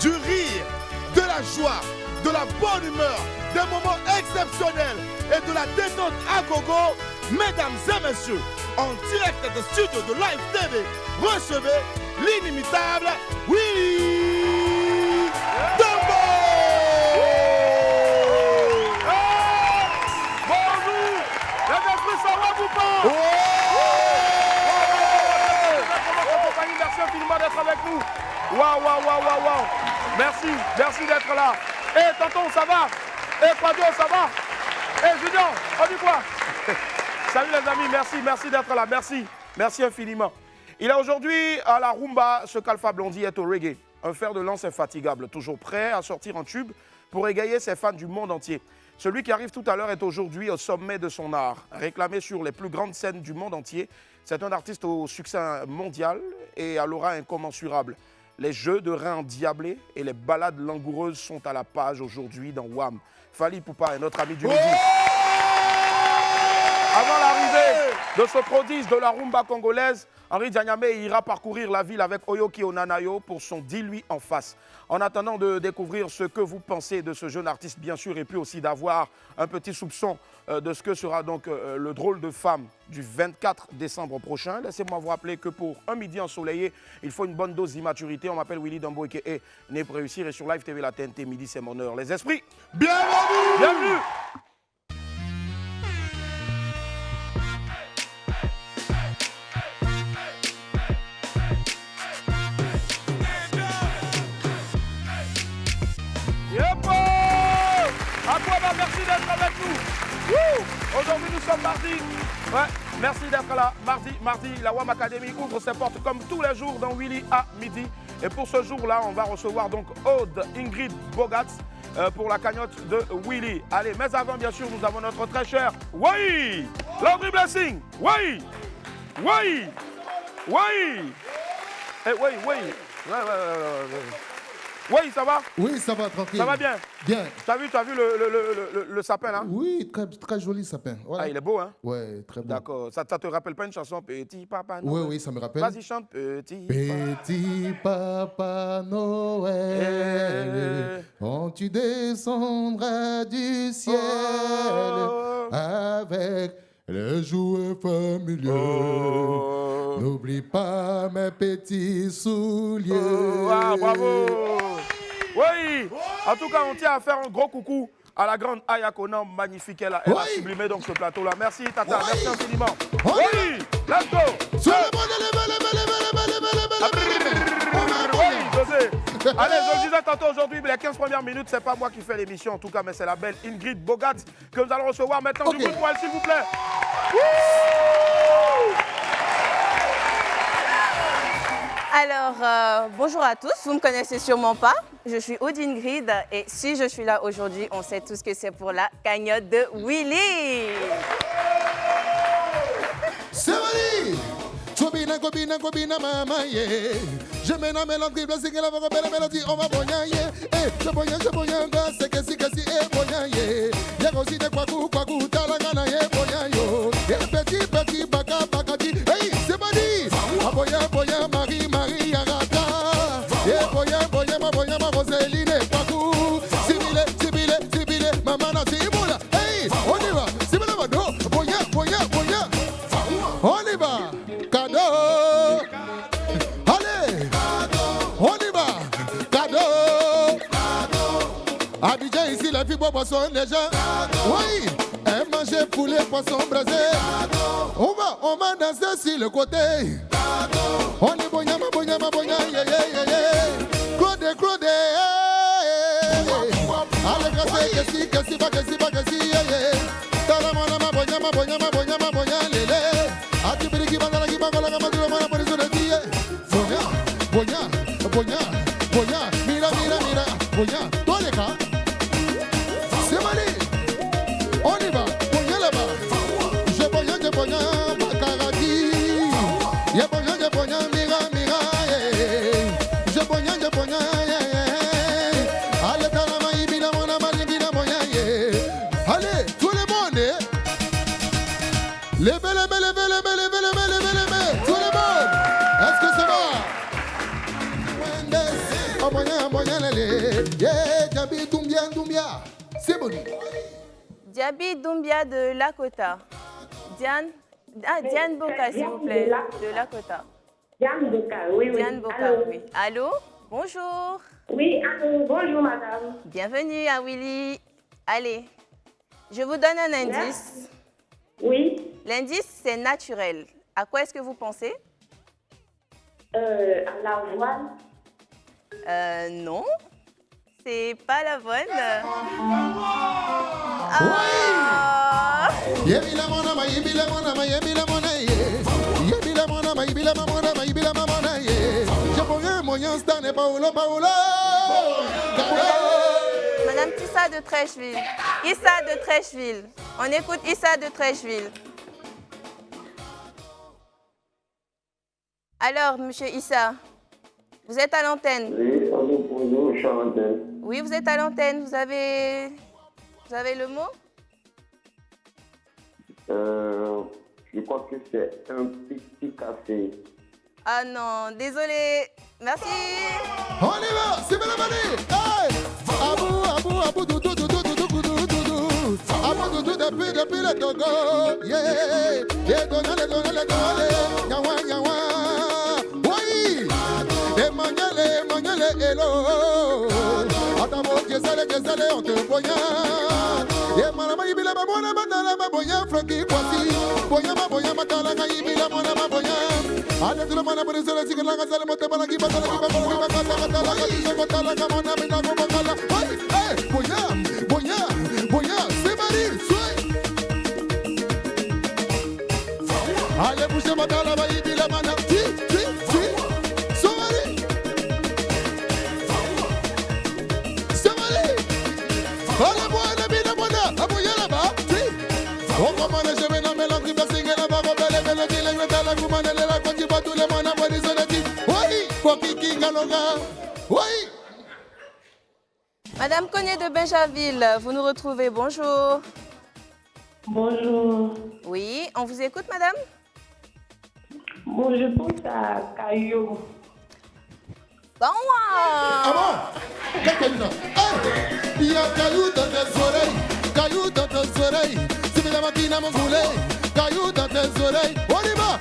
du rire, de la joie, de la bonne humeur, des moments exceptionnels et de la détente à gogo. Mesdames et messieurs, en direct des studios de Live TV, recevez l'inimitable Willy Dembo. Bonjour, les esprits, ça va vous pas? Merci infiniment d'être avec nous. Waouh. Merci d'être là. Eh, tonton, ça va? Eh, Quadio, ça va? Eh, Junior, on dit quoi? Salut les amis, merci d'être là, merci infiniment. Il est aujourd'hui à la rumba, ce qu'Alpha Blondy est au reggae. Un fer de lance infatigable, toujours prêt à sortir en tube pour égayer ses fans du monde entier. Celui qui arrive tout à l'heure est aujourd'hui au sommet de son art, réclamé sur les plus grandes scènes du monde entier. C'est un artiste au succès mondial et à l'aura incommensurable. Les jeux de reins endiablés et les balades langoureuses sont à la page aujourd'hui dans WAM. Fally Ipupa est notre ami du midi. Avant l'arrivée de ce prodige de la rumba congolaise, Henri Dianyame ira parcourir la ville avec Oyoki Onanayo pour son « Dis-lui en face ». En attendant de découvrir ce que vous pensez de ce jeune artiste, bien sûr, et puis aussi d'avoir un petit soupçon de ce que sera donc le drôle de femme du 24 décembre prochain. Laissez-moi vous rappeler que pour un midi ensoleillé, il faut une bonne dose d'immaturité. On m'appelle Willy Dembo et est né pour réussir. Et sur Live TV, la TNT, midi, c'est mon heure. Les esprits, bienvenue. Merci d'être avec nous. Aujourd'hui, nous sommes mardi. Ouais, merci d'être là. Mardi, la WAM Academy ouvre ses portes comme tous les jours dans Willy à midi. Et pour ce jour-là, on va recevoir donc Aude Ingrid Bogatz pour la cagnotte de Willy. Allez, mais avant, bien sûr, nous avons notre très cher Wai Landry Blessing. Wai. Eh, Wai. Oui, ça va? Oui, ça va, tranquille. Ça va bien? Bien. Tu as vu le sapin là? Oui, très joli sapin. Voilà. Ah, il est beau, hein? Oui, très beau. D'accord. Ça te rappelle pas une chanson Petit Papa Noël? Oui, ça me rappelle. Vas-y, chante Petit Papa Noël, quand tu descendras du ciel avec les jouets familiaux, n'oublie pas mes petits souliers. Ah, bravo! Oui! En tout cas, on tient à faire un gros coucou à la grande Aya Conan, magnifique. Elle a sublimé donc ce plateau-là. Merci, Tata. Merci infiniment. Oui! Let's go! José. Allez, je le disais tantôt aujourd'hui, mais les 15 premières minutes, c'est pas moi qui fais l'émission en tout cas, mais c'est la belle Ingrid Bogatz que nous allons recevoir maintenant. Du coup de poil, s'il vous plaît. Alors, bonjour à tous, vous ne me connaissez sûrement pas, je suis Aude Ingrid et si je suis là aujourd'hui, on sait tous que c'est pour la cagnotte de Willy. C'est Willy! Kobina, mama, yeah. Je mets la mélodie, blessé que la voix belle mélodie, on va boyer, yeah. Eh, je boyer, c'est que si, eh, boyer, yeah. Y'a aussi des kwaku, talangana, yeah, boyer, yo. Eh, petit, baka, di, hey, c'est Madi. Boyer, Marie, Arata. Eh, boyer, ma Roseline, kwaku. Sibile, maman, Sibula. Hey, on y va, Sibila, boyer. On y va. Cadeau! Allez! On y va! Cadeau! Abidjan ici, la fille boit poisson déjà. Oui! Elle mange poulet, poisson braisé. On va danser sur le côté. On est bonya, Claude. Allez, grâce, que si, Talamana, bonya, lélé. Atibiriki bangala kibangola kamadura mana polisu de die. Bonya. Mira. Bonya. Toleka. C'est Mali. On y va. Bonya là-bas. Je bonya, bakaradi. Je bonya, mira. Je bonya, allez, talama, ibina, mona, malibina, bonya, allez, tout le monde, levez, tout le monde, est-ce que ça va? C'est bon. Diaby Doumbia de Lakota. Diane Boka, s'il vous plaît, de Lakota. Diane Boka, oui, oui. Diane Boka, Allô. oui. Allô? Bonjour. Oui, allô, bonjour madame. Bienvenue à Willy. Allez, je vous donne un indice. Oui. L'indice, c'est naturel. À quoi est-ce que vous pensez? À l'avoine. Non, c'est pas l'avoine. Madame Tissa de Trècheville. Issa de Trècheville. On écoute Issa de Trècheville. Alors, monsieur Issa, vous êtes à l'antenne. Oui, bonjour, je suis à l'antenne. Oui, vous êtes à l'antenne. Vous avez le mot? Je crois que c'est un petit café. Ah non, désolé. Merci. On y va, c'est bien la manée. Hey! Abou, depuis le Togo. Yeah, les Gona, Yawa. Oui, Emmanuel, hello. Attends, Kézale, on te voyait. Yeah, Malama, Ibila, Mamona, Matala, Maboya, Frankie, Kwasi. Boya, Matala, Ibila, Mona, Maboya. Allez, tout le monde a pris sur le cycle, la gazelle, monte, Balaki, Batala, Boya, c'est Marie, allez, bougez, Matala, Ibila, Mana, Madame Koné de Benjaville, vous nous retrouvez. Bonjour. Bonjour. Oui, on vous écoute, madame? Bon, je pense à Caillou. Bon, Ah bon? Quel caillou ça? Il y a caillou dans tes oreilles, caillou dans tes oreilles. Si vous avez qui n'a mon boulet, caillou dans tes oreilles. On y va!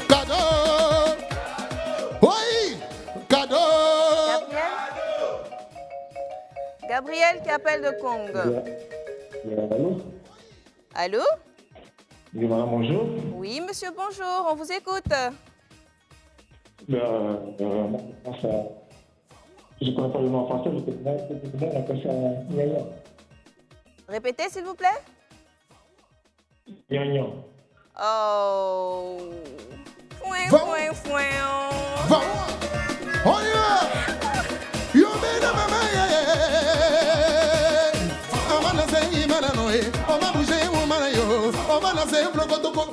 Cadeau. Oui! Cadeau. Gabriel qui appelle de Congo. Allô? Oui, madame, bonjour. Oui, monsieur, bonjour. On vous écoute. Je ne connais pas le nom en français, je peux appeler ça Gnagnan. Répétez, s'il vous plaît. Gnagnan. Oh. Fouin. Va. On y va! Yo, bena mama, on va lancer Imananoé, on va bouger Oumanayo, on va lancer Blogotoko.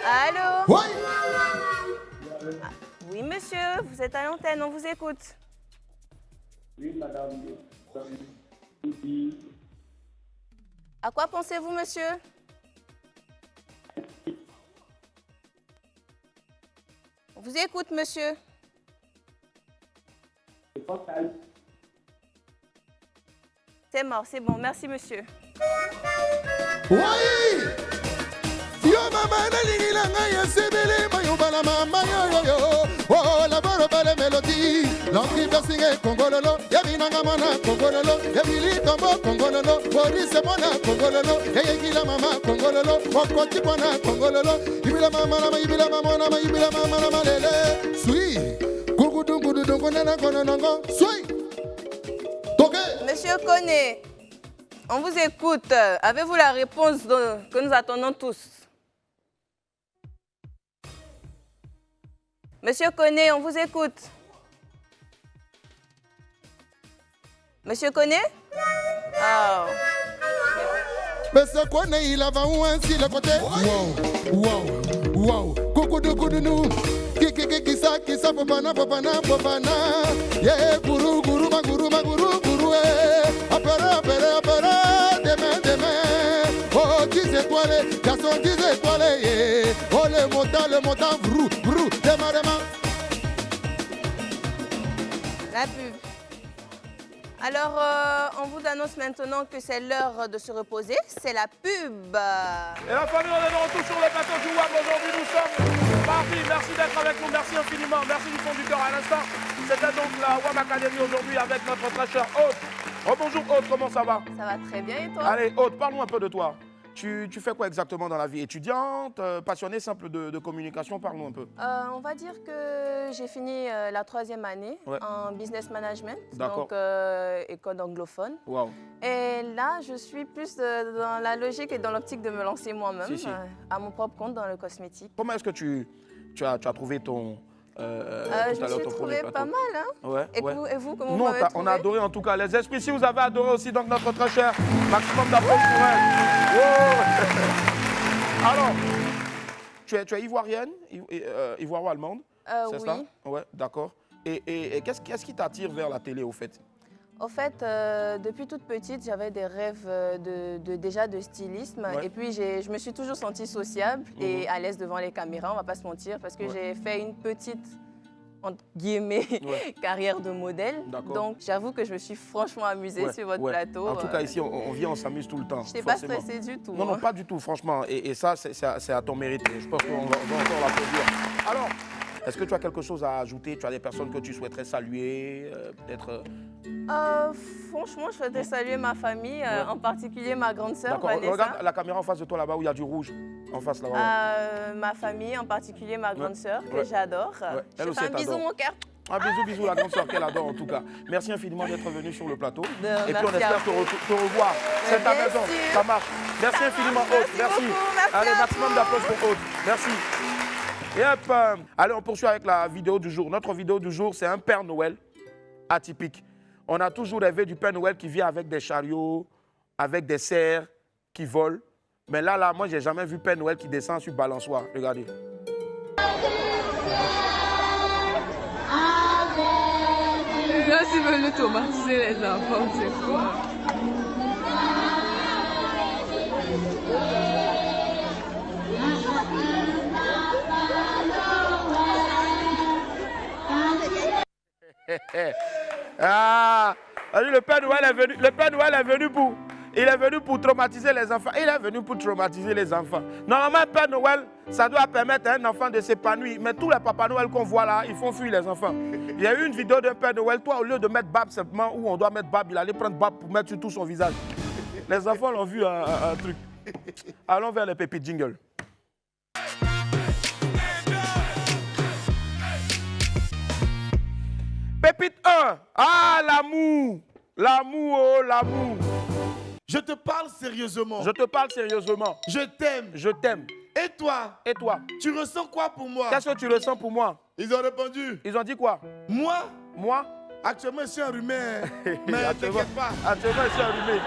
Allô? Oui! Oui, monsieur, vous êtes à l'antenne, on vous écoute. Oui, madame. À quoi pensez-vous, monsieur? On vous écoute, monsieur. C'est mort, c'est bon. Merci, monsieur. Oui! Yo mama na lingila ngaya sebele mayo bala mama yo. Oh la boro bala melody. L'entrée de singe Congololo. Yabina ngamana Congololo. Yabili tombo Congololo. Boris mona Congololo. Yengila mama Congololo. Okoti bona Congololo. Ibila mama na ibila mama na ibila mama na malele. Sui. Gugudu konana kononongo. Sui. Toke. Monsieur Koné, on vous écoute. Avez-vous la réponse que nous attendons tous? Monsieur Koné, on vous écoute. Monsieur Koné? Oh. Monsieur Koné, il a va où ainsi le côté? Wow. Kukudu. Kisa, popana. Yeah, guru, eh. Apere. La pub. Alors, on vous annonce maintenant que c'est l'heure de se reposer. C'est la pub. Et la famille, on est de retour sur le plateau du WAM. Aujourd'hui, nous sommes partis. Merci d'être avec nous. Merci infiniment. Merci du fond du cœur à l'instant. C'était donc la WAM Academy aujourd'hui avec notre très cher Aude. Bonjour Aude, comment ça va? Ça va très bien et toi? Allez, Aude, parle-nous un peu de toi. Tu fais quoi exactement dans la vie? Étudiante, passionnée, simple de communication? Parle-nous un peu. On va dire que j'ai fini la 3e année en business management, donc école anglophone. Wow. Et là, je suis plus dans la logique et dans l'optique de me lancer moi-même à mon propre compte dans le cosmétique. Comment est-ce que tu as trouvé ton... je me suis trouvé pas mal, hein? Ouais, et vous, comment nous, vous m'avez trouvé? on a adoré en tout cas. Les esprits, si vous avez adoré aussi, donc notre très cher maximum d'applaudissements pour elle. Oh. Alors, tu es ivoirienne, ivoiro-allemande, c'est ça? Ouais, d'accord. Et qu'est-ce qui t'attire vers la télé au fait? Au fait, depuis toute petite, j'avais des rêves déjà de stylisme. Et puis, je me suis toujours sentie sociable et à l'aise devant les caméras, on ne va pas se mentir, parce que j'ai fait une petite, entre guillemets, carrière de modèle. Donc, j'avoue que je me suis franchement amusée sur votre plateau. En tout cas, ici, on vient, on s'amuse tout le temps. Je n'étais pas stressée du tout. Non, pas du tout, franchement. Et ça, c'est à ton mérite. Je pense qu'on va encore l'applaudir. Alors, est-ce que tu as quelque chose à ajouter? Tu as des personnes que tu souhaiterais saluer, peut-être franchement, je souhaiterais saluer ma famille, en particulier ma grande sœur. D'accord, regarde la caméra en face de toi là-bas où il y a du rouge. En face là-bas. Ma famille, en particulier ma grande sœur, que j'adore. Elle je aussi fais un bisou, mon cœur. Un bisou, la grande sœur qu'elle adore en tout cas. Merci infiniment d'être venue sur le plateau. Et puis on merci espère te revoir. C'est ta maison, ça marche. Merci infiniment, Aude. Merci. Allez, maximum d'applaudissements pour Aude. Merci. Et hop, allez, on poursuit avec la vidéo du jour. Notre vidéo du jour, c'est un Père Noël atypique. On a toujours rêvé du Père Noël qui vient avec des chariots, avec des cerfs qui volent. Mais là, moi, j'ai jamais vu Père Noël qui descend sur balançoire. Regardez. Là, s'ils veulent automatiser les enfants, c'est quoi? Le Père Noël est venu. Le Père Noël est venu pour. Il est venu pour traumatiser les enfants. Il est venu pour traumatiser les enfants. Normalement, Père Noël, ça doit permettre à un enfant de s'épanouir. Mais tous les Papa Noël qu'on voit là, ils font fuir les enfants. Il y a eu une vidéo d'un Père Noël. Toi, au lieu de mettre Bab simplement, où on doit mettre Bab, il allait prendre Bab pour mettre sur tout son visage. Les enfants l'ont vu un truc. Allons vers les pépites jingle. Pépite 1. Ah, l'amour. L'amour, oh, l'amour. Je te parle sérieusement. Je te parle sérieusement. Je t'aime. Je t'aime. Et toi? Et toi? Tu ressens quoi pour moi? Qu'est-ce que tu ressens pour moi? Ils ont répondu. Ils ont dit quoi? Moi? Moi? Actuellement, je suis enrhumé. Mais t'inquiète pas. Actuellement, je suis enrhumé.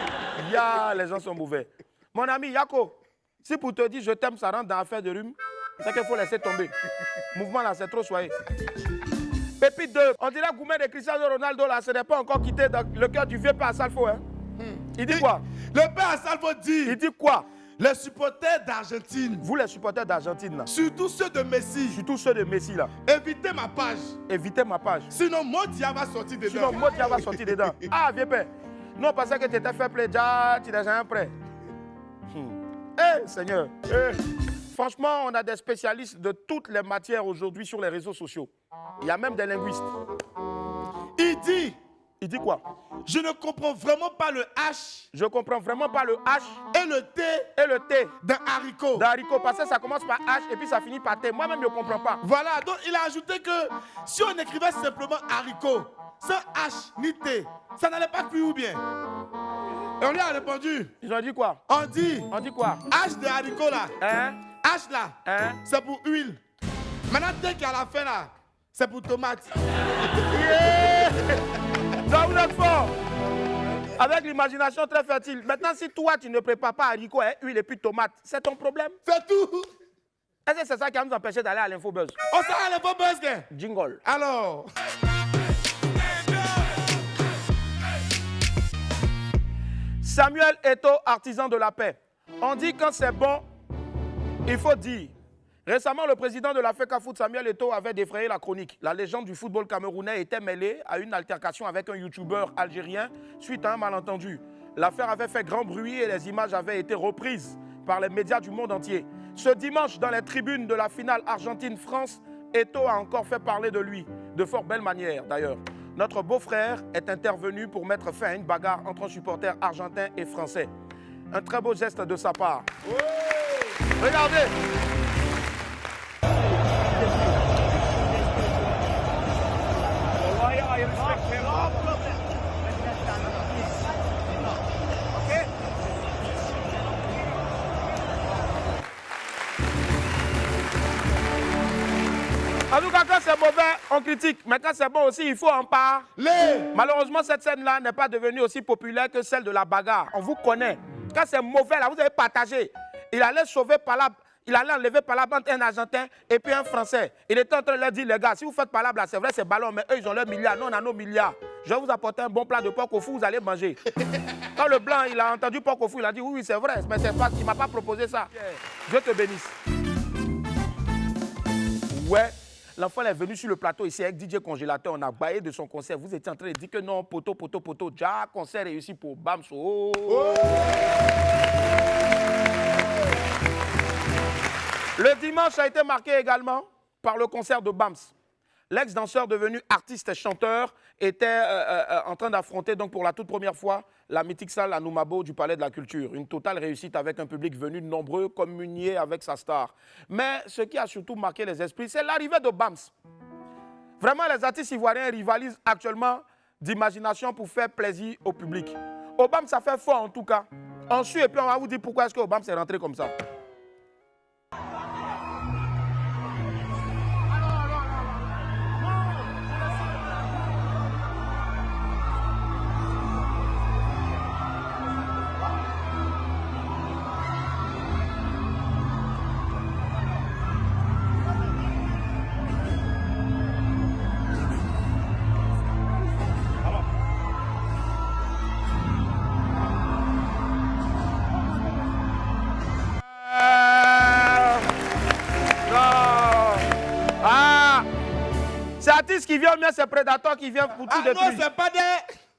Les gens sont mauvais. Mon ami Yako, si pour te dire je t'aime, ça rentre dans l'affaire de rhume, c'est qu'il faut laisser tomber. Mouvement là, c'est trop soyez. Pépite 2, on dirait Goumet de Cristiano Ronaldo là, ce n'est pas encore quitté dans le cœur du vieux père Salfo. Hein? Il dit quoi? Le père Salfo dit. Il dit quoi? Les supporters d'Argentine. Vous les supporters d'Argentine là. Surtout ceux de Messi. Surtout ceux de Messi là. Évitez ma page. Évitez ma page. Sinon, Modia va sortir dedans. Sinon, Modia va sortir dedans. Ah, vieux père. Non, parce que tu étais fait play, déjà, tu n'es jamais prêt. Seigneur. Franchement, on a des spécialistes de toutes les matières aujourd'hui sur les réseaux sociaux. Il y a même des linguistes. Il dit quoi? Je ne comprends vraiment pas le H. Je comprends vraiment pas le H. Et le T. Et le T. D'un haricot. D'un haricot, parce que ça commence par H et puis ça finit par T. Moi-même, je ne comprends pas. Voilà, donc il a ajouté que si on écrivait simplement haricot, sans H ni T, ça n'allait pas cuire ou bien. Et on lui a répondu. Ils ont dit quoi? On dit quoi? H de haricot là. Hein? H là, c'est pour huile. Maintenant, dès qu'à la fin là, c'est pour tomate. Ça vous êtes fort. Avec l'imagination très fertile. Maintenant, si toi, tu ne prépares pas haricot, huile et puis tomate, c'est ton problème? C'est tout. Est-ce que c'est ça qui va nous empêcher d'aller à l'Infobuzz? On s'en va à l'Infobuzz, gars. Jingle. Alors. Samuel Eto'o, artisan de la paix. On dit quand c'est bon, il faut dire. Récemment, le président de la FECAFOOT, Samuel Eto'o, avait défrayé la chronique. La légende du football camerounais était mêlée à une altercation avec un youtubeur algérien suite à un malentendu. L'affaire avait fait grand bruit et les images avaient été reprises par les médias du monde entier. Ce dimanche, dans les tribunes de la finale Argentine-France, Eto'o a encore fait parler de lui, de fort belle manière d'ailleurs. Notre beau-frère est intervenu pour mettre fin à une bagarre entre un supporter argentin et français. Un très beau geste de sa part. Regardez. En tout cas, quand c'est mauvais, on critique. Mais quand c'est bon aussi, il faut en parler. Malheureusement, cette scène-là n'est pas devenue aussi populaire que celle de la bagarre. On vous connaît. Quand c'est mauvais, là, vous avez partagé. Il allait enlever par la bande un Argentin et puis un Français. Il était en train de leur dire, les gars, si vous faites par là, c'est vrai, c'est ballon, mais eux, ils ont leurs milliards. Nous, on a nos milliards. Je vais vous apporter un bon plat de porc au fou, vous allez manger. Quand le blanc, il a entendu porc au fou, il a dit, oui, c'est vrai, mais c'est pas, il ne m'a pas proposé ça. Dieu te bénisse. Ouais. L'enfant est venu sur le plateau ici avec DJ Congélateur, on a baillé de son concert. Vous étiez en train de dire que non, poteau, déjà, concert réussi pour Bams. Oh. Oh. Le dimanche a été marqué également par le concert de Bams. L'ex-danseur devenu artiste et chanteur était en train d'affronter donc pour la toute première fois la mythique salle à Noumabo du Palais de la Culture. Une totale réussite avec un public venu nombreux communier avec sa star. Mais ce qui a surtout marqué les esprits, c'est l'arrivée de Bams. Vraiment, les artistes ivoiriens rivalisent actuellement d'imagination pour faire plaisir au public. Obama, ça fait fort en tout cas. Ensuite, et puis on va vous dire pourquoi est-ce que Obama s'est rentré comme ça. Qui vient, mais c'est Predator qui vient pour tout détruire. Non, c'est pas des...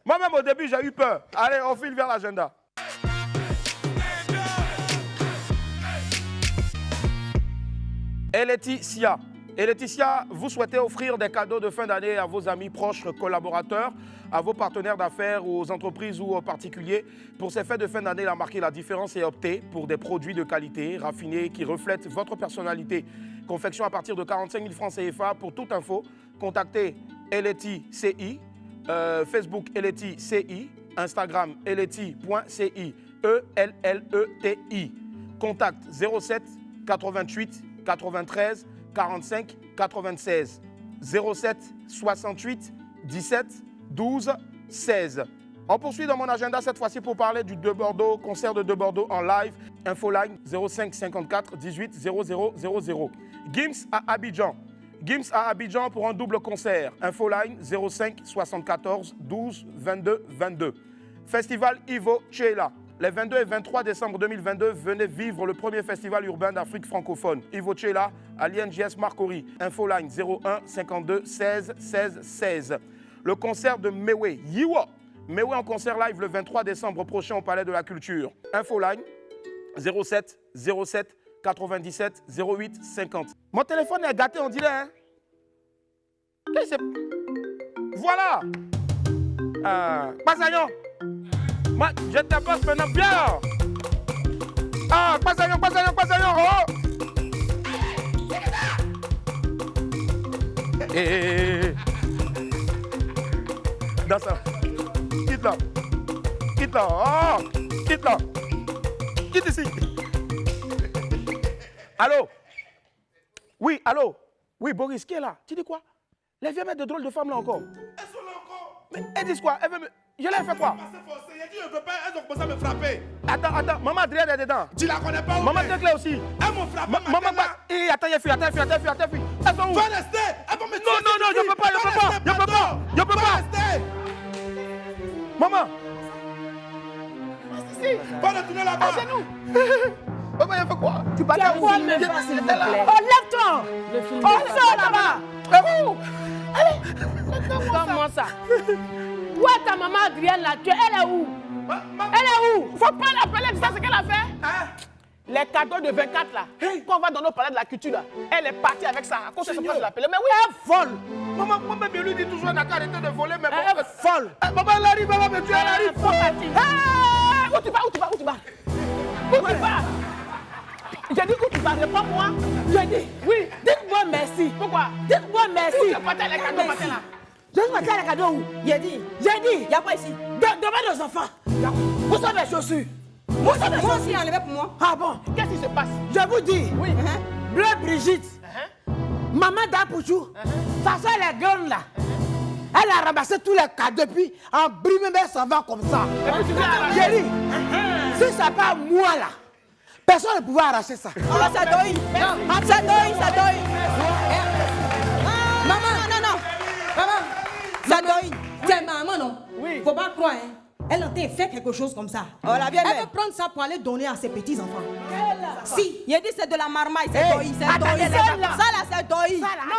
Moi-même, au début, j'ai eu peur. Allez, on file vers l'agenda. Et Laetitia, vous souhaitez offrir des cadeaux de fin d'année à vos amis, proches, collaborateurs, à vos partenaires d'affaires ou aux entreprises ou aux particuliers. Pour ces fêtes de fin d'année, la marqué la différence et optez pour des produits de qualité, raffinés, qui reflètent votre personnalité. Confection à partir de 45 000 francs CFA. Pour toute info, contactez Eleti CI, Facebook Eleti CI, Instagram eleti.ci, ELLETI. Contact 07 88 93 45 96, 07 68 17 12 16. On poursuit dans mon agenda cette fois-ci pour parler du De Bordeaux, concert de Bordeaux en live. Infoline 05 54 18 00 00. Gims à Abidjan. Gims à Abidjan pour un double concert. Infoline 05 74 12 22 22. Festival Ivo Chela. Les 22 et 23 décembre 2022, venez vivre le premier festival urbain d'Afrique francophone. Ivo Chela à l'INGS Marcory. Infoline 01 52 16 16 16. Le concert de Mewe Yiwa. Mewe en concert live le 23 décembre prochain au Palais de la Culture. Infoline 07 07 97 08 50. Mon téléphone est gâté, on dirait. Hein? Voilà. Passaillon. Moi, je t'apporte maintenant bien. Ah, Passaillon. Oh. Hé. Dans ça. Quitte là. Oh. Quitte là. Quitte ici. Allô? Oui, allô? Oui, Boris, qui est là? Tu dis quoi? Les vieux mettre de drôles de femmes là encore. Elles sont là encore. Mais elles disent quoi? Elles veulent me... Je leur ai fait quoi? Je ne veux pas, elles ont commencé à me frapper. Attends, maman Adrien est dedans. Tu la connais pas ou maman Teclé aussi. Elles m'ont frappé. Maman, attends, il y a fille. Elles sont où? Va rester. Elles vont me tuer. Non, je peux pas. Rester. Maman. Va retourner là-bas. À genoux. Maman, il a fait quoi? Tu partais où? quoi, même pas, s'il vous plaît. Oh, lève-toi! Oh, sors là-bas! Allez! Donne-moi ça. Où est ta maman Adrienne là? Elle est où? Elle est où? Faut pas l'appeler, tu sais ce qu'elle a fait? Hein? Les cadeaux de 24 là, quand on va dans nos palais de la culture là, elle est partie avec ça. À cause de ça, je l'appeler. Mais oui, elle vole. Maman, moi-même, je lui dis toujours, n'a qu'à arrêter de voler, mais bon. Elle est folle. Maman, elle arrive, elle va me tuer, elle arrive. Où tu vas? Où tu vas? Où tu vas? Où tu vas? J'ai dit où tu vas, réponds-moi. J'ai dit, oui, dites-moi merci. Pourquoi? Dites-moi merci. Où tu partais les cadeaux matin là? Je vais partir les cadeaux où? J'ai dit, il n'y a pas ici. Demande aux enfants. Où sont mes chaussures? Où sont mes chaussures enlevées pour moi? Ah bon? Qu'est-ce qui se passe? Je vous dis, oui. Bleu Brigitte, maman d'Apouchou, sa soeur elle est grande là. Elle a ramassé tous les cadeaux depuis en brimé, mais ça va comme ça. J'ai dit, si c'est pas moi là, personne ne pouvait arracher ça. Oh, ça doit. Ça doit. Maman, non. Maman, ça doit. Tiens, maman, non. Oui. Faut pas croire, hein. Elle a fait quelque chose comme ça. Oh, la vieille Elle mère. veut prendre ça pour aller donner à ses petits-enfants. Si, il a dit c'est de la marmaille, c'est Hey, doi, c'est doi. attendez, Ça là, c'est doi.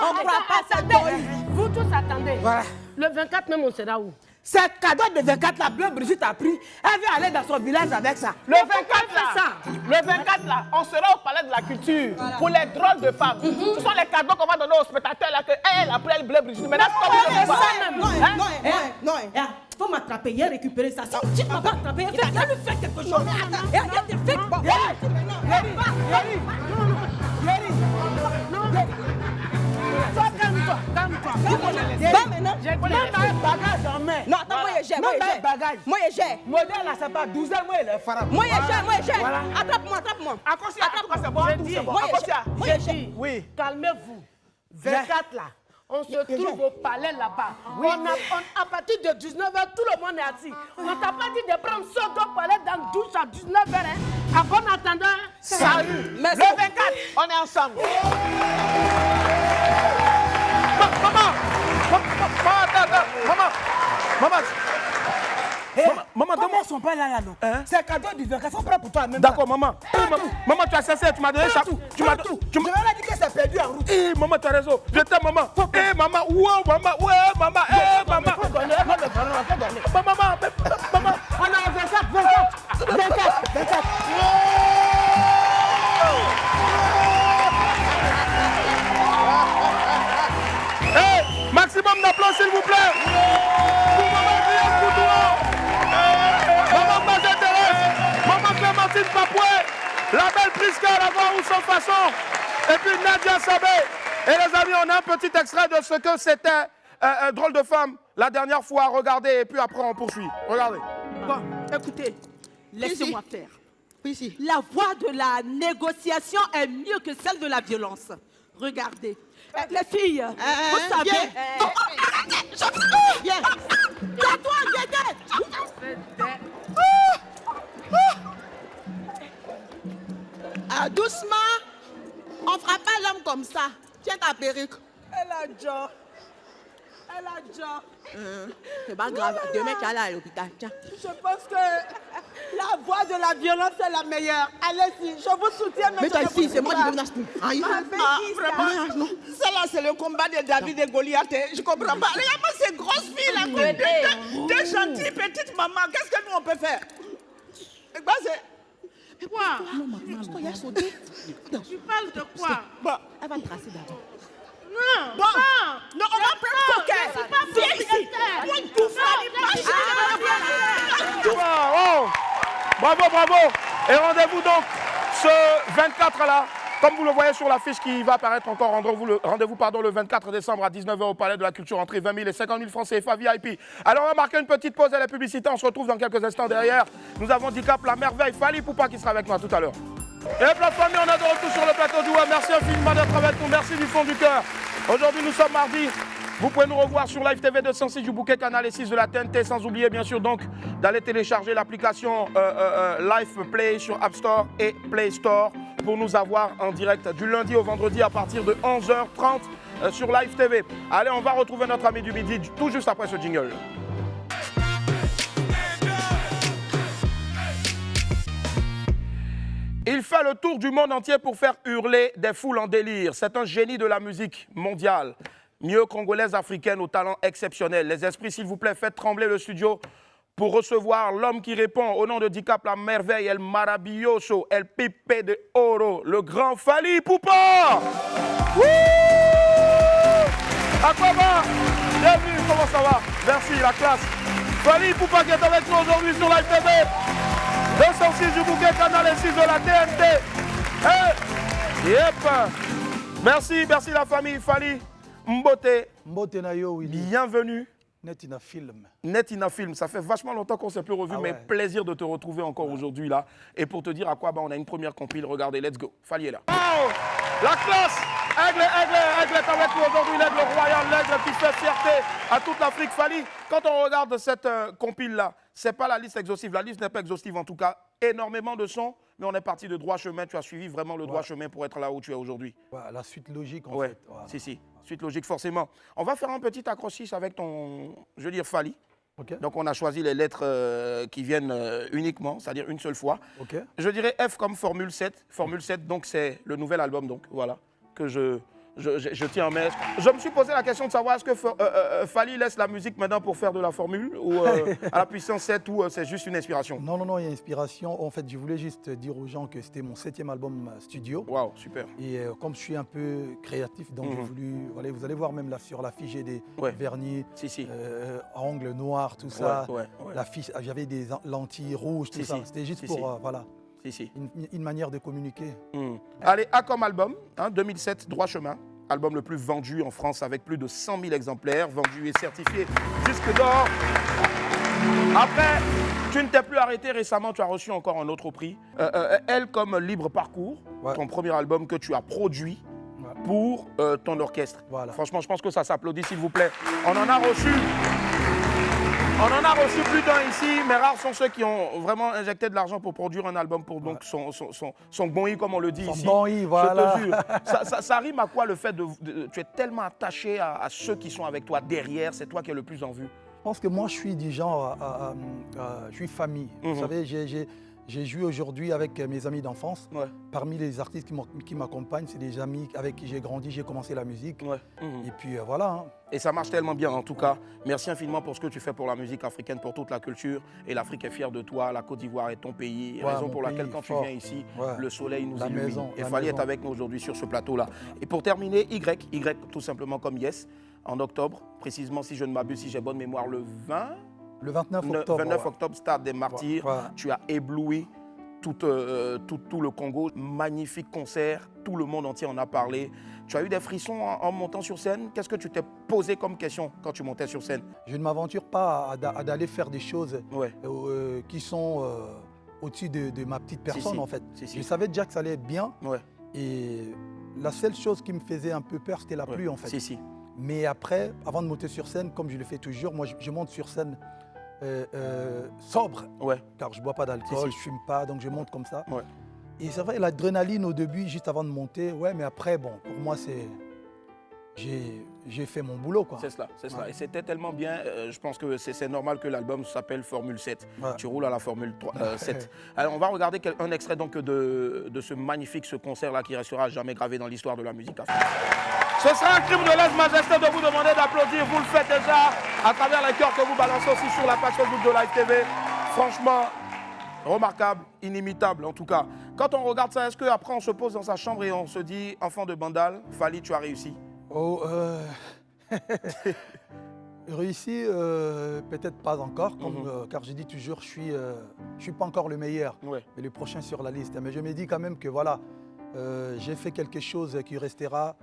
On ne croit pas, c'est doi. Vous tous attendez. Voilà. Le 24 même, on sera où? Cette cadeau de 24, la bleue Brigitte a pris. Elle veut aller dans son village avec ça. Le 24 là, le 24 là, on sera au palais de la culture pour les drôles de femmes. Ce sont les cadeaux qu'on va donner aux spectateurs là que elle a pris le bleu Brigitte. Maintenant, c'est comme ça. Non, faut m'attraper, il a récupéré ça. Si tu ne m'as pas attrapé, il va lui faire quelque chose. Il te fait quoi? Calme-toi. Va maintenant. J'ai un bagage en main. Non, attends, moi, je gère. Moi, je gère. Modèle là, c'est pas 12 ans, moi, il est pharaon. Moi, je gère. Voilà. Attrape-moi. Akosia, c'est bon. J'ai dit, oui. Calmez-vous. 24 là. On se trouve au palais là-bas. Oui. À partir de 19h, tout le monde est assis. On t'a pas dit de prendre ce au palais dans 12 à 19h. Hein? À bon entendant, salut. Merci. Le 24, on est ensemble. Maman, Comment ils sont pas là, non? C'est cadeau du 24, faut prendre pour toi même. D'accord, maman. Maman, tu as cessé, tu m'as donné ça. Tu m'as tout. Je vais leur dire que c'est perdu en route. Eh, maman, tu as raison. Je t'aime, maman. Eh, maman. Wow, maman. Ouais, maman. Eh, maman. Maman. On est à 24. Eh, maximum d'applaudissements, s'il vous plaît. Pour maman Brienne Boudoua. Maman Marie Thérèse. Maman Clémentine Papoué. La belle Priska à la voix ou sans façon. Et puis Nadia Sabé. Et les amis, on a un petit extrait de ce que c'était Drôle de femme la dernière fois. Regardez, et puis après on poursuit. Regardez. Bon, écoutez, laissez-moi faire. Ici. La voie de la négociation est mieux que celle de la violence. Regardez. Les filles, vous savez... Viens. Tais-toi, Guédé. Doucement, on ne fera pas l'homme comme ça. Tiens ta perruque. Elle a déjà. C'est pas grave, demain tu vas aller à l'hôpital. Tiens. Je pense que la voie de la violence est la meilleure. Allez-y, je vous soutiens. Mais toi ici, c'est moi qui menace tout. Vraiment. Celle-là, c'est le combat de David et Goliath. Je comprends pas. Regarde-moi ces grosses filles là. Des gentilles petites mamans. Qu'est-ce que nous on peut faire? Mais quoi? Il a sauté. Tu parles de quoi? Bon, elle va tracer d'abord. Non, bon. Non, on va prendre son cœur. Viens ici. Bravo. Et rendez-vous donc ce 24 là. Comme vous le voyez sur l'affiche qui va apparaître encore, rendez-vous le 24 décembre à 19h au Palais de la Culture, entrée 20 000 et 50 000 francs CFA VIP. Alors on va marquer une petite pause à la publicité, on se retrouve dans quelques instants derrière. Nous avons Dicap, la merveille, Fali Poupa qui sera avec moi tout à l'heure. Et la famille, on est de retour sur le plateau du Web. Merci infiniment d'être avec nous, merci du fond du cœur. Aujourd'hui nous sommes mardi. Vous pouvez nous revoir sur Live TV 206 du bouquet canal et 6 de la TNT, sans oublier bien sûr donc d'aller télécharger l'application Live Play sur App Store et Play Store pour nous avoir en direct du lundi au vendredi à partir de 11h30 sur Live TV. Allez, on va retrouver notre ami du midi tout juste après ce jingle. Il fait le tour du monde entier pour faire hurler des foules en délire. C'est un génie de la musique mondiale. Mieux congolaise africaine au talent exceptionnel. Les esprits, s'il vous plaît, faites trembler le studio pour recevoir l'homme qui répond au nom de Dicap, la merveille, El Maravilloso, El Pipe de Oro, le grand Fally Ipupa. Aquaba, bienvenue, comment ça va? Merci, la classe. Fally Ipupa qui est avec nous aujourd'hui sur Live TV. 206 du bouquet, canal 6 de la TNT. Hey. Yep. Merci la famille Fally. Mbote. Mbote na yo, Willy. Bienvenue. Netina Film. Netina Film, ça fait vachement longtemps qu'on ne s'est plus revu, mais plaisir de te retrouver encore aujourd'hui là. Et pour te dire à quoi, on a une première compile, regardez, let's go. Fally est là. Wow, la classe. Aigle est avec nous aujourd'hui, l'aigle royal, l'aigle qui fait fierté à toute l'Afrique. Fally, quand on regarde cette compile là, c'est pas la liste exhaustive, la liste n'est pas exhaustive en tout cas. Énormément de sons, mais on est parti de droit chemin. Tu as suivi vraiment le droit chemin pour être là où tu es aujourd'hui. La suite logique en fait. Voilà. Si. Suite logique, forcément. On va faire un petit accrochage avec ton, je veux dire, Fally. Okay. Donc, on a choisi les lettres qui viennent uniquement, c'est-à-dire une seule fois. Okay. Je dirais F comme Formule 7. Formule 7, donc, c'est le nouvel album, donc, voilà, que je tiens en main. Je me suis posé la question de savoir est-ce que Fally laisse la musique maintenant pour faire de la formule ou à la puissance 7 ou c'est juste une inspiration? Non, il y a inspiration. En fait, je voulais juste dire aux gens que c'était mon 7e album studio. Waouh, super. Et comme je suis un peu créatif, donc j'ai voulu, voilà, vous allez voir même là sur l'affiche, j'ai des vernis, angles noirs, tout ça. L'affiche, j'avais des lentilles rouges, tout ça. C'était juste pour, voilà. Une manière de communiquer. Allez, A comme album, 2007, Droit Chemin. Album le plus vendu en France avec plus de 100 000 exemplaires, vendu et certifié disque d'or. Après, tu ne t'es plus arrêté récemment, tu as reçu encore un autre prix. Elle comme Libre Parcours, ton premier album que tu as produit pour ton orchestre. Voilà. Franchement, je pense que ça s'applaudit, s'il vous plaît. On en a reçu plus d'un ici, mais rares sont ceux qui ont vraiment injecté de l'argent pour produire un album pour donc son bon comme on le dit ici. Bon voilà. Je te jure. Ça rime à quoi le fait tu es tellement attaché à ceux qui sont avec toi derrière, c'est toi qui es le plus en vue? Je pense que moi, je suis du genre, je suis famille. Vous savez, j'ai joué aujourd'hui avec mes amis d'enfance. Parmi les artistes qui m'accompagnent, c'est des amis avec qui j'ai grandi, j'ai commencé la musique. Et puis voilà. Et ça marche tellement bien en tout cas. Merci infiniment pour ce que tu fais pour la musique africaine, pour toute la culture. Et l'Afrique est fière de toi, la Côte d'Ivoire est ton pays. Raison pour laquelle quand tu viens ici, le soleil nous illumine. Et Fally est avec nous aujourd'hui sur ce plateau-là. Et pour terminer, Y tout simplement comme Yes, en octobre, précisément si je ne m'abuse, si j'ai bonne mémoire, le 29 octobre. 29 octobre, Stade des Martyrs. Tu as ébloui tout le Congo. Magnifique concert, tout le monde entier en a parlé. Tu as eu des frissons en montant sur scène. Qu'est-ce que tu t'es posé comme question quand tu montais sur scène? Je ne m'aventure pas à d'aller faire des choses qui sont au-dessus de ma petite personne en fait. Je savais déjà que ça allait être bien. Et la seule chose qui me faisait un peu peur, c'était la pluie en fait. Mais après, avant de monter sur scène, comme je le fais toujours, moi je monte sur scène sobre, car je ne bois pas d'alcool, je ne fume pas, donc je monte comme ça. Et c'est vrai, l'adrénaline au début, juste avant de monter, mais après, bon, pour moi, c'est... J'ai fait mon boulot, quoi. C'est cela. Et c'était tellement bien, je pense que c'est normal que l'album s'appelle Formule 7. Tu roules à la Formule 7. Alors, on va regarder un extrait donc de ce concert-là qui restera jamais gravé dans l'histoire de la musique africaine. Ce sera un crime de lèse-majesté de vous demander d'applaudir. Vous le faites déjà à travers les cœurs que vous balancez aussi sur la page Facebook de Live TV. Franchement, remarquable, inimitable en tout cas. Quand on regarde ça, est-ce qu'après on se pose dans sa chambre et on se dit, enfant de Bandal, Fally, tu as réussi? Réussi, peut-être pas encore, car je dis toujours, je suis pas encore le meilleur, mais le prochain sur la liste. Mais je me dis quand même que voilà, j'ai fait quelque chose qui restera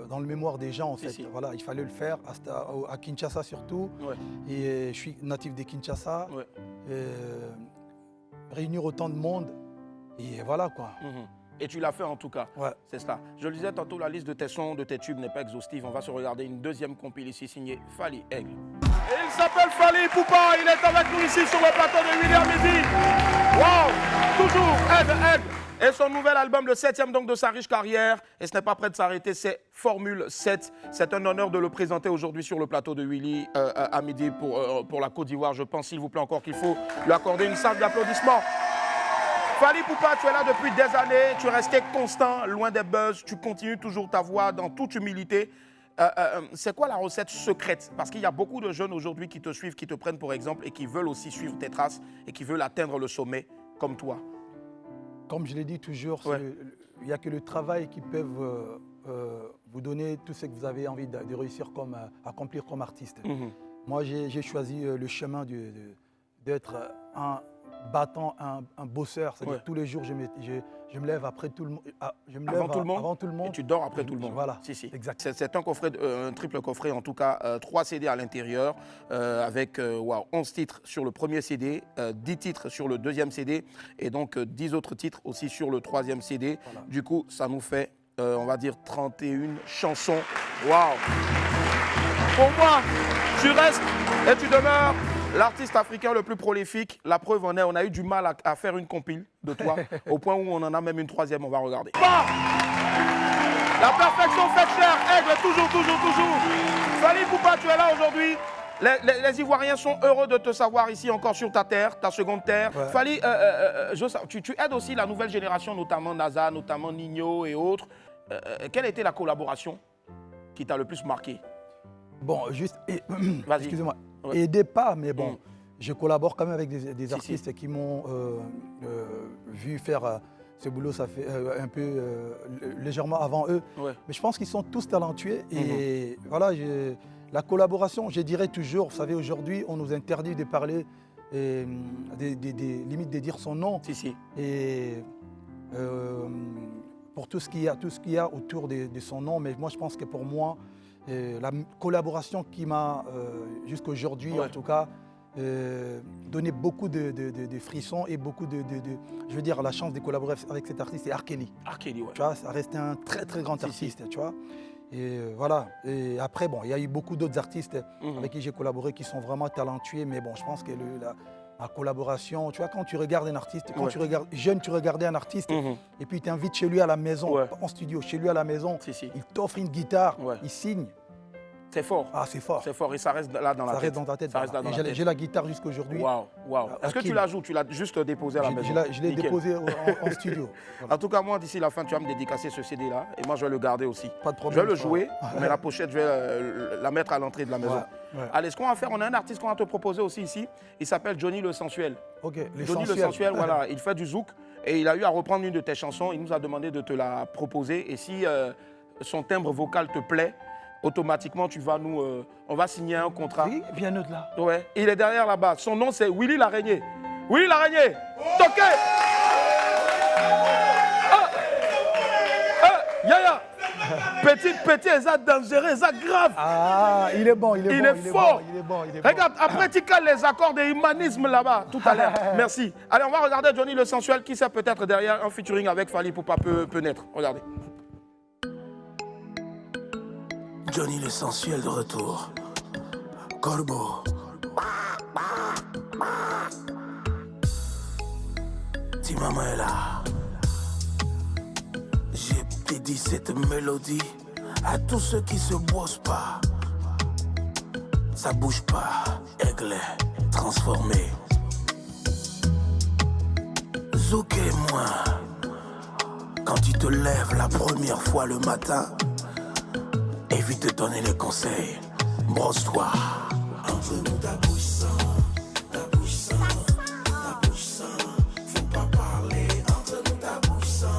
dans le mémoire des gens en fait. Voilà, il fallait le faire à Kinshasa surtout. Et je suis natif de Kinshasa. Réunir autant de monde et voilà quoi. Et tu l'as fait en tout cas, c'est cela. Je le disais tantôt, la liste de tes sons, de tes tubes n'est pas exhaustive. On va se regarder une deuxième compile ici signée Fally Aigle. Et il s'appelle Fally Ipupa, il est avec nous ici sur le plateau de Willy à midi. Wow, toujours Aigle. Et son nouvel album, le 7e donc de sa riche carrière, et ce n'est pas prêt de s'arrêter, c'est Formule 7. C'est un honneur de le présenter aujourd'hui sur le plateau de Willy à midi pour la Côte d'Ivoire. Je pense s'il vous plaît encore qu'il faut lui accorder une salle d'applaudissements. Fally Ipupa, tu es là depuis des années, tu es resté constant, loin des buzz, tu continues toujours ta voix dans toute humilité. C'est quoi la recette secrète? Parce qu'il y a beaucoup de jeunes aujourd'hui qui te suivent, qui te prennent pour exemple et qui veulent aussi suivre tes traces et qui veulent atteindre le sommet comme toi. Comme je l'ai dit toujours, il n'y a que le travail qui peut vous donner tout ce que vous avez envie de réussir accomplir comme artiste. Moi, j'ai choisi le chemin d'être un battant, un bosseur. C'est-à-dire tous les jours, je me lève après tout le monde. Avant tout le monde. Et tu dors après tout le monde. Voilà. Si. Exact. C'est un triple coffret, en tout cas, 3 CD à l'intérieur, avec 11 titres sur le premier CD, 10 titres sur le deuxième CD, et donc 10 autres titres aussi sur le troisième CD. Voilà. Du coup, ça nous fait, on va dire, 31 chansons. Waouh! Pour moi, tu restes et tu demeures l'artiste africain le plus prolifique. La preuve en est, on a eu du mal à faire une compile de toi, au point où on en a même une troisième, on va regarder. Bon, la perfection faite chère, aigle, toujours. Fally Ipupa, tu es là aujourd'hui. Les Ivoiriens sont heureux de te savoir ici encore sur ta terre, ta seconde terre. Ouais. Fally, tu aides aussi la nouvelle génération, notamment NASA, notamment Nino et autres. Quelle a été la collaboration qui t'a le plus marqué? Bon, excusez-moi, aidez pas, mais bon, je collabore quand même avec des artistes qui m'ont vu faire ce boulot, ça fait un peu légèrement avant eux. Ouais. Mais je pense qu'ils sont tous talentueux et voilà, la collaboration, je dirais toujours, vous savez, aujourd'hui, on nous interdit de parler, limite de dire son nom. Et pour tout ce qu'il y a autour de son nom, mais moi je pense que pour moi, la collaboration qui m'a, jusqu'à aujourd'hui en tout cas, donné beaucoup de frissons et beaucoup je veux dire, la chance de collaborer avec cet artiste, c'est R. Kelly. R. Kelly, ouais. Tu vois, ça reste un très très grand artiste, tu vois. Et voilà. Et après, bon, il y a eu beaucoup d'autres artistes avec qui j'ai collaboré qui sont vraiment talentueux, mais bon, je pense que la collaboration, tu vois, quand tu regardes un artiste, quand tu regardes jeune, tu regardais un artiste et puis il t'invite chez lui à la maison, en studio, chez lui à la maison, il t'offre une guitare, il signe. C'est fort. Ah, c'est fort. C'est fort et ça reste là dans la tête. Ça reste dans ta tête. J'ai la guitare jusqu'à aujourd'hui. Waouh. Est-ce que tu la joues? Tu l'as juste déposée à la maison? Je l'ai déposée en studio. Voilà. En tout cas, moi, d'ici la fin, tu vas me dédicacer ce CD-là et moi, je vais le garder aussi. Pas de problème. Je vais le jouer, mais la pochette, je vais la mettre à l'entrée de la maison. Allez, ce qu'on va faire, on a un artiste qu'on va te proposer aussi ici. Il s'appelle Johnny Le Sensuel. Johnny Le Sensuel, voilà. Il fait du zouk et il a eu à reprendre une de tes chansons. Il nous a demandé de te la proposer. Et si son timbre vocal te plaît, automatiquement, on va signer un contrat. Oui, bien au-delà. Ouais, il est derrière là-bas. Son nom, c'est Willy l'Araignée. Willy l'Araignée, toquez. Yaya, petit, et ça dangereux, ça grave. Ah, il est bon, il est fort. Bon. Regarde, après, tu cales les accords de humanisme là-bas, tout à l'heure. Merci. Allez, on va regarder Johnny Le Sensuel, qui sait peut-être derrière un featuring avec Fally Ipupa peut naître. Regardez. Johnny Le Sensuel de retour. Corbeau. Si maman est là, j'ai dédié cette mélodie à tous ceux qui se bossent pas. Ça bouge pas, aigle transformé. Zouk et moi, quand tu te lèves la première fois le matin, évite de donner les conseils, brosse-toi. Entre nous ta bouche sans, faut pas parler. Entre nous ta bouche sans,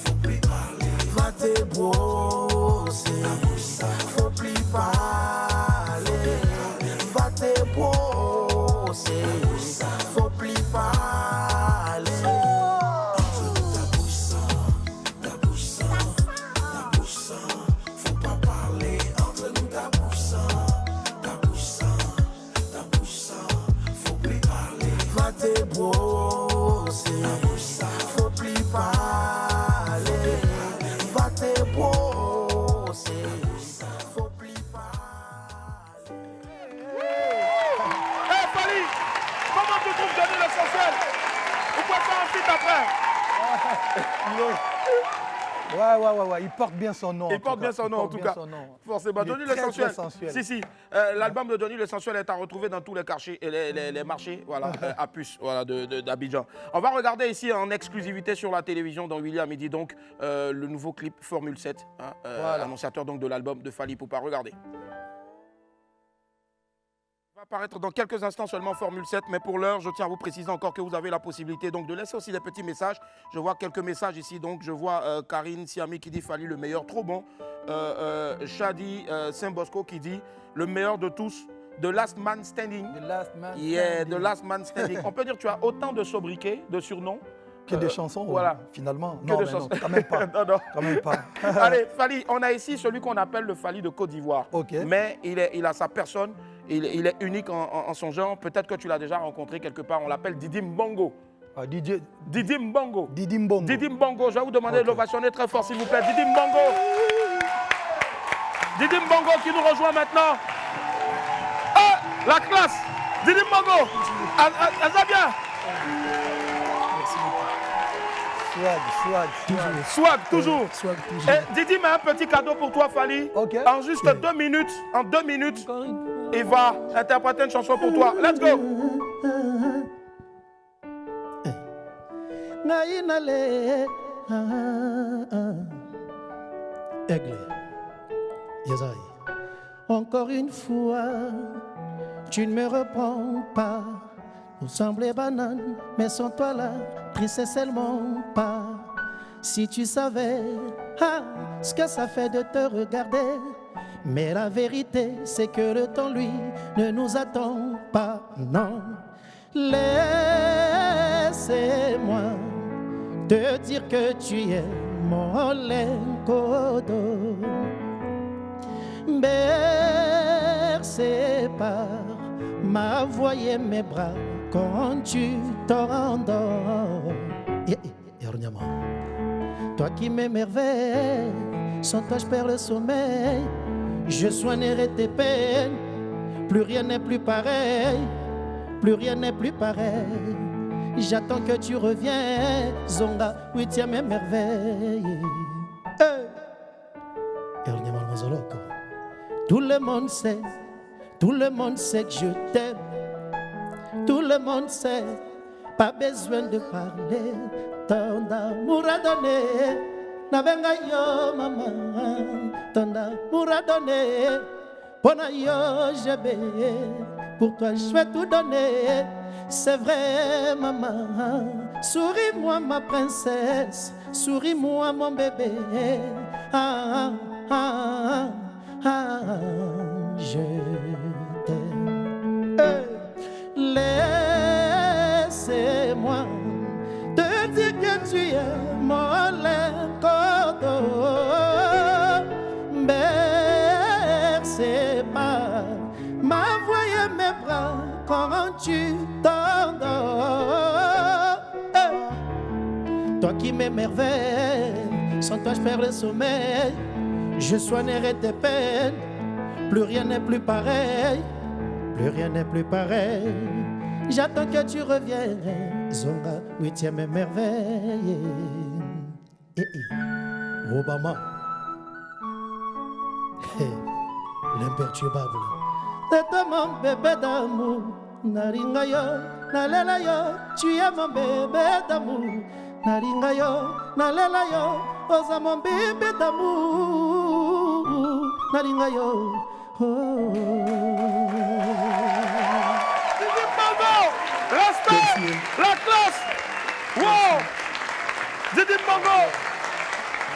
faut plus parler. Va te brosser, faut plus parler. Va te brosser, faut plus parler. Te brosser, faut plus parler. Va te brosser, faut plus parler. Hey Fally, comment tu trouves Johnny Le Sensuel? Vous pouvez faire un feat après. Ouais, il porte bien son nom. Il porte bien son nom, en tout cas. Forcément. Johnny le sensuel. Si. L'album de Johnny le sensuel est à retrouver dans tous les marchés voilà, à puce voilà, d'Abidjan. On va regarder ici en exclusivité sur la télévision dans Willy à midi, donc, le nouveau clip Formule 7, hein, annonciateur donc, de l'album de Fally Ipupa. Regardez. Va apparaître dans quelques instants seulement Formule 7, mais pour l'heure, je tiens à vous préciser encore que vous avez la possibilité donc, de laisser aussi des petits messages. Je vois quelques messages ici, donc je vois Karine Siami qui dit Fally le meilleur, trop bon. Shadi Saint-Bosco qui dit le meilleur de tous, The Last Man Standing. The Last Man Standing. On peut dire que tu as autant de sobriquets, de surnoms. Que des chansons, voilà. Finalement. Non, quand même pas. Quand même pas. Allez, Fally, on a ici celui qu'on appelle le Fally de Côte d'Ivoire. Mais il a sa personne, il est unique en son genre. Peut-être que tu l'as déjà rencontré quelque part. On l'appelle Didi Mbongo. Didi Mbongo. Didi Mbongo. Je vais vous demander de l'ovationner très fort, s'il vous plaît. Didi Mbongo. Didi Mbongo qui nous rejoint maintenant. Ah, la classe. Didi Mbongo. Elle va bien. Swag, toujours. Et Didi m'a un petit cadeau pour toi, Fally. En juste 2 minutes, il va interpréter une chanson pour toi. Let's go. Aigle, Yazaï. Encore une fois, tu ne me reprends pas. Nous semblons bananes, mais sans toi là, triste seulement pas. Si tu savais ce que ça fait de te regarder, mais la vérité c'est que le temps lui ne nous attend pas, non. Laissez-moi te dire que tu es mon lingodo, bercé par ma voix et mes bras quand tu t'endors. Toi qui m'émerveilles, sans toi je perds le sommeil. Je soignerai tes peines, plus rien n'est plus pareil, plus rien n'est plus pareil. J'attends que tu reviens, Zonga, 8e merveille. Tout le monde sait que je t'aime. Tout le monde sait, pas besoin de parler. Ton amour a donné, n'avenga yo maman. Ton amour a donné, pona yo jebe. Pour toi je vais tout donner, c'est vrai maman. Souris-moi ma princesse, souris-moi mon bébé. Je t'aime. Laissez-moi te dire que tu es mon lingodo, bercé par ma voix et mes bras quand tu t'endors. Toi qui m'émerveilles, sans toi je perds le sommeil. Je soignerai tes peines, plus rien n'est plus pareil, plus rien n'est plus pareil. J'attends que tu reviennes, Zonga, 8e merveille. Obama, l'imperturbable. C'est toi mon bébé d'amour, naringa yo, nalela yo, tu es mon bébé d'amour. Naringa yo, nalela yo, osa mon bébé d'amour. Naringa yo, oh. Respect, la classe. Wow. Didi Mbongo,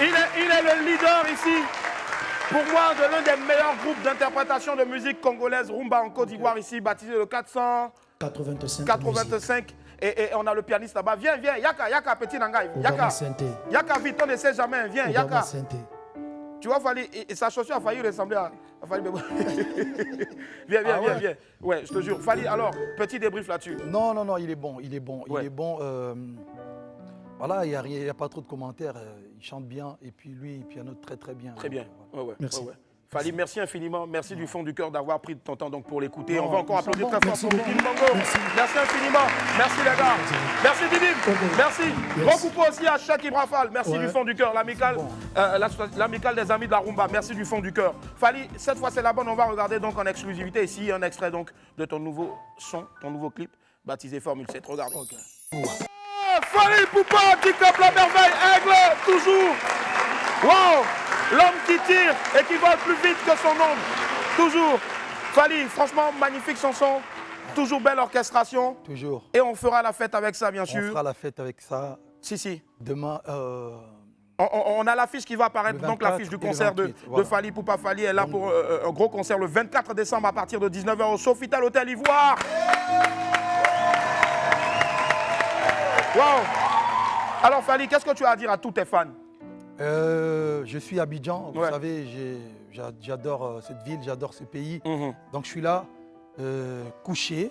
il est le leader ici, pour moi, de l'un des meilleurs groupes d'interprétation de musique congolaise rumba en Côte d'Ivoire ici, baptisé le 485. Et on a le pianiste là-bas. Viens, Yaka, petit Nangaï. Yaka, vite, on ne sait jamais. Viens, Yaka. Tu vois, Fally, et sa chaussure a failli ressembler à Fally. Viens. Ouais, je te jure. Fally, alors, petit débrief là-dessus. Non, il est bon. Voilà, il n'y a pas trop de commentaires. Il chante bien et puis lui, il pianote très bien. Très bien. Merci. Fally, merci infiniment. Merci du fond du cœur d'avoir pris ton temps donc, pour l'écouter. Non, On va encore ils sont applaudir bons. très fort pour Kim Bongo. Merci infiniment. Merci les gars. Merci Didim. Merci. Gros coucou aussi à Shakib Rafal. Merci du fond du cœur. L'amicale des amis de la Rumba. Merci du fond du cœur. Fally, cette fois c'est la bonne. On va regarder donc en exclusivité ici un extrait donc de ton nouveau son, ton nouveau clip baptisé Formule 7. Regardez. Fally Poupa qui tape la merveille. Aigle, toujours. Wow. L'homme qui tire et qui vole plus vite que son ombre. Toujours. Fally, franchement, magnifique chanson. Toujours belle orchestration. Toujours. Et on fera la fête avec ça, bien sûr. On fera la fête avec ça. Si. Demain. On a l'affiche qui va apparaître, donc l'affiche du concert 28, de Fally Poupa Fally est là pour un gros concert le 24 décembre à partir de 19h au Sofitel Hôtel Ivoire. Wow. Alors Fally, qu'est-ce que tu as à dire à tous tes fans? Je suis à Abidjan, vous savez, j'adore cette ville, j'adore ce pays. Donc je suis là, couché.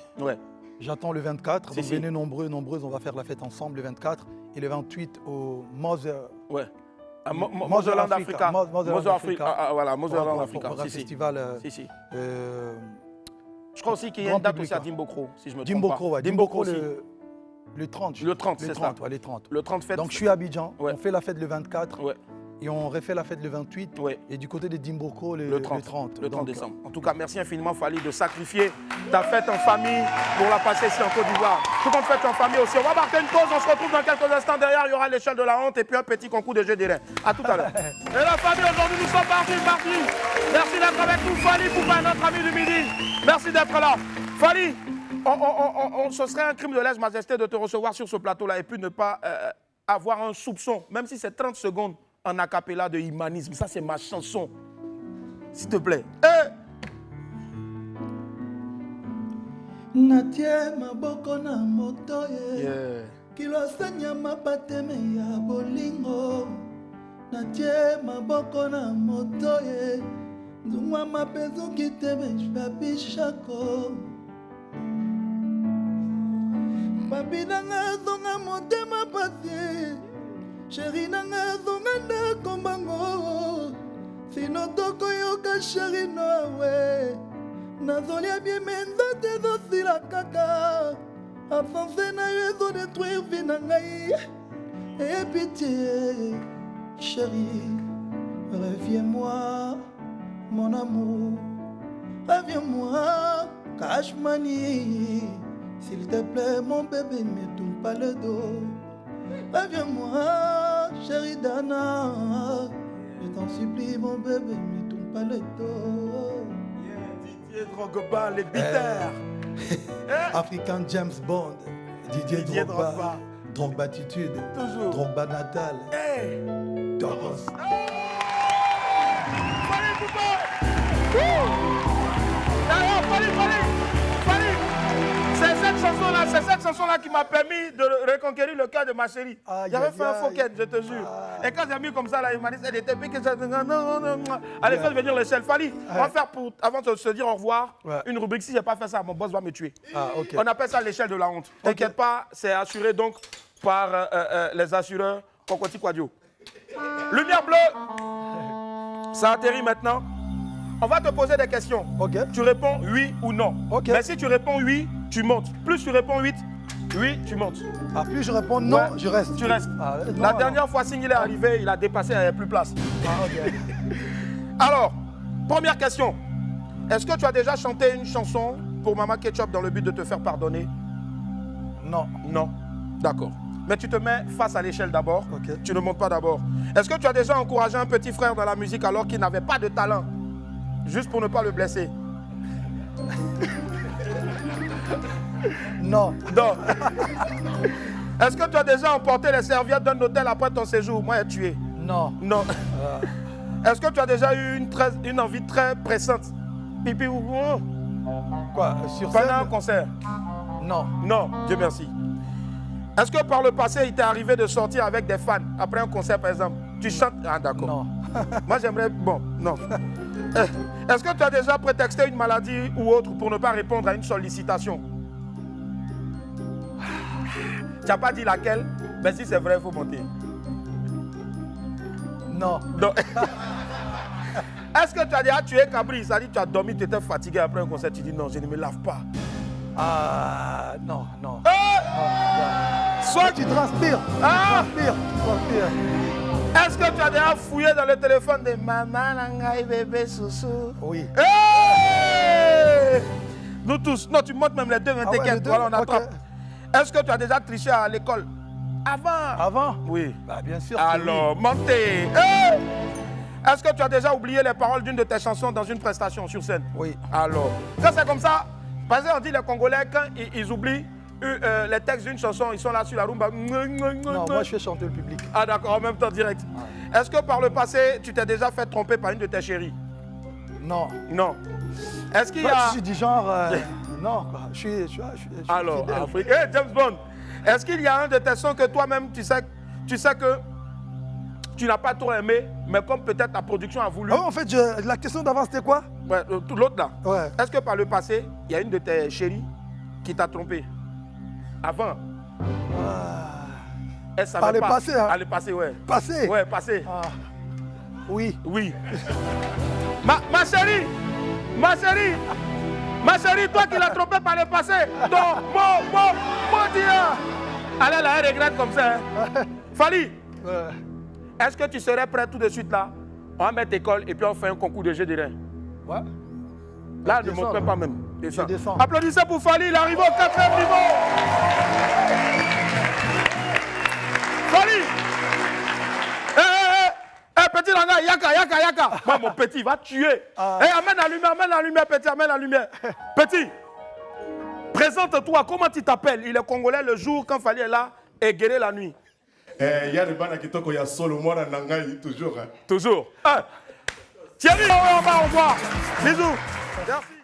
J'attends le 24. Donc venez nombreuses, on va faire la fête ensemble le 24 et le 28 au Motherland Africa. Voilà, Motherland Africa. Pour un festival. Je crois aussi qu'il y a une date aussi à Dimbokro, si je me trompe pas. Dimbokro le 30. Le 30, c'est ça. Les 30. Le 30 fête. Donc je suis à Abidjan, on fait la fête le 24 et on refait la fête le 28 et du côté de Dimbokro le 30. Le 30 décembre. En tout cas, merci infiniment Fally de sacrifier ta fête en famille pour la passer ici en Côte d'Ivoire. Tout comme fête en famille aussi. On va marquer une pause, on se retrouve dans quelques instants. Derrière, il y aura l'échelle de la honte et puis un petit concours de jeux d'airain. A tout à l'heure. Et la famille, aujourd'hui, nous sommes partis. Merci d'être avec nous, Fally Poupa, notre ami du midi. Merci d'être là. Fally, ce serait un crime de lèse-majesté de te recevoir sur ce plateau-là et puis ne pas avoir un soupçon, même si c'est 30 secondes en acapella de humanisme. Ça, c'est ma chanson. S'il te plaît. Natie maboko na moto ye kilosanya mapateme ya bolingo Natie maboko na moto ye Ndungwa mapezu kiteme shpapishako Papi nanga zonga motema pasi Chéri nanga zonga ndako mbango Sino toko yoka chéri noawe Nazolia bien menza te zosila kaka Absence na yo ezo détruire vie na ngai Et pitié chéri Reviens-moi mon amour Reviens-moi Cashmani S'il te plaît, mon bébé, ne tourne pas le dos. Reviens-moi, chérie Dana. Je t'en supplie, mon bébé, ne tourne pas le dos. Didier Drogba, les bitters. African James Bond. Didier Drogba. Drogba attitude. Toujours. Drogba natal. Toros. Fally Poupa. Fally. C'est cette chanson-là qui m'a permis de reconquérir le cœur de ma chérie. J'avais fait un faux ken, je te jure. Et quand j'ai mis comme ça, là, il m'a dit, elle était piquée. Allez, fais venir l'échelle. Fally, on va faire, avant de se dire au revoir, une rubrique. Si je n'ai pas fait ça, mon boss va me tuer. On appelle ça l'échelle de la honte. T'inquiète pas, c'est assuré donc par les assureurs Kokoti Quadio. Lumière bleue, ça atterrit maintenant. On va te poser des questions. Tu réponds oui ou non. Mais si tu réponds oui, tu montes. Plus tu réponds oui, tu montes. Plus je réponds non, je reste. Tu restes. La dernière fois, Signe est arrivé, il a dépassé, il n'y avait plus place. Alors, première question. Est-ce que tu as déjà chanté une chanson pour Mama Ketchup dans le but de te faire pardonner? Non. Non. D'accord. Mais tu te mets face à l'échelle d'abord. Tu ne montes pas d'abord. Est-ce que tu as déjà encouragé un petit frère dans la musique alors qu'il n'avait pas de talent? Juste pour ne pas le blesser? Non. Non. Est-ce que tu as déjà emporté les serviettes d'un hôtel après ton séjour? Moi, tué. Non. Non. Est-ce que tu as déjà eu une envie très pressante? Pipi ou... Quoi? Sur pendant scène? un concert? Non. Non, Dieu merci. Est-ce que par le passé, il t'est arrivé de sortir avec des fans après un concert, par exemple? Tu chantes? Ah, d'accord. Non. Moi, j'aimerais... Bon, non. Est-ce que tu as déjà prétexté une maladie ou autre pour ne pas répondre à une sollicitation? Tu n'as pas dit laquelle? Mais si c'est vrai, il faut monter. Non. Non. Est-ce que tu as déjà tué Cabri? Ça dit que tu as dormi, tu étais fatigué après un concert, tu dis non, je ne me lave pas. Ah, non, non. Soit tu transpires. Ah. Tu transpires. Est-ce que tu as déjà fouillé dans le téléphone de maman, nangai, bébé, soussou? Oui. Hey! Nous tous. Non, tu montes même les deux, mais t'inquiète, voilà, on attrape. Est-ce que tu as déjà triché à l'école? Avant. Oui. Bah, bien sûr. Alors, oui. montez. Hey! Est-ce que tu as déjà oublié les paroles d'une de tes chansons dans une prestation sur scène? Oui. Alors, quand c'est comme ça, parce qu'on dit les Congolais, quand ils oublient les textes d'une chanson, ils sont là sur la rumba. Non, moi je fais chanter le public. Ah d'accord, en même temps direct. Ah. Est-ce que par le passé, tu t'es déjà fait tromper par une de tes chéries? Non. Non. Est-ce qu'il y a... Je suis du genre... non, quoi. Je suis alors, fidèle. Afrique. Hey, James Bond, est-ce qu'il y a un de tes sons que toi-même, tu sais que tu n'as pas trop aimé, mais comme peut-être la production a voulu... Ah, en fait, la question d'avant, c'était quoi? Ouais, l'autre là. Ouais. Est-ce que par le passé, il y a une de tes chéries qui t'a trompé? Avant. Elle savait par le pas. passé, hein? Par le passé, ouais. Passé? Ouais, passé. Ah. Oui. Oui. ma chérie, toi qui l'as trompé par le passé, ton mon Dieu. Allez là, elle regrette comme ça. Hein. Fali, est-ce que tu serais prêt tout de suite là? On va mettre école et puis on fait un concours de jeu de rein. Ouais. Là, ne monte même pas même. Descends. Applaudissez pour Fali, il arrive au 4e niveau. Fali. Petit Langa, yaka. Moi, mon petit, il va tuer. Amène la lumière, petit, amène la lumière. Petit, présente-toi, comment tu t'appelles? Il est congolais le jour quand Fali est là et guéri la nuit. Il y a des bandes qui sont là, solo, moi, toujours. Toujours. Thierry, on va, au revoir. Bisous. Merci.